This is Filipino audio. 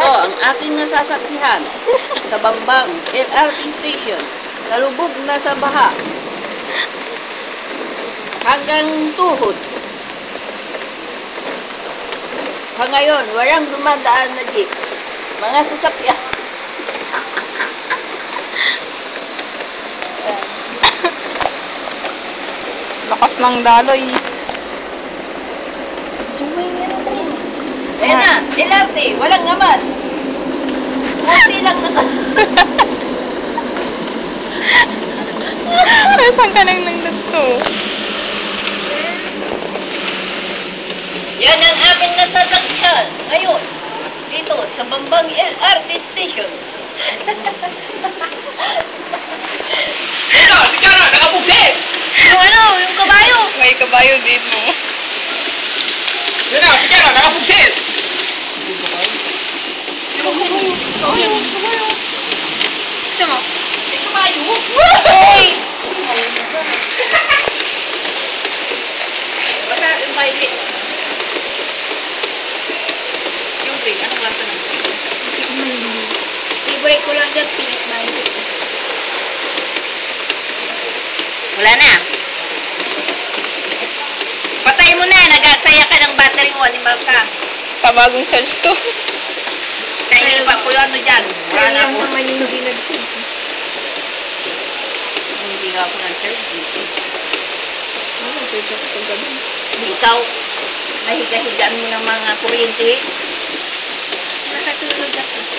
ang aking nasasakyan sa Bambang LRT Station. Nalubog na sa baha. Hanggang tuhod. Ngayon, walang dumadaan na jeep. Mga sasakyan. Lakas ng daloy. Ayan na, LRT, walang naman. Konti lang naman. Saan ka nang nagdagto? Yan ang aking nasasakyan ngayon. Dito sa Bambang LRT Station. Ano, si Kara, nakabuksit! Yung ano, yung kabayo. May kabayo din mo. Yan na, si Kara, nakabuksit! Kabayo. Gusto mo? May kabayo. Hoy! Basta yung violet. Yung green, anong lasa ng green? Favorite ko lang dyan, pink violet. Wala na. Patay mo na, nag-aksaya ka ng battery mo, animal ka. Kabagong charge to. Nainipa ko yung ano dyan. Wala na ako. naman yung hindi nag-charge. Hindi nga ako nag-charge dito. Ano, charge ako sa gabi. Ikaw, nahiga-higaan mo ng mga kuryente. Nakatulog ako.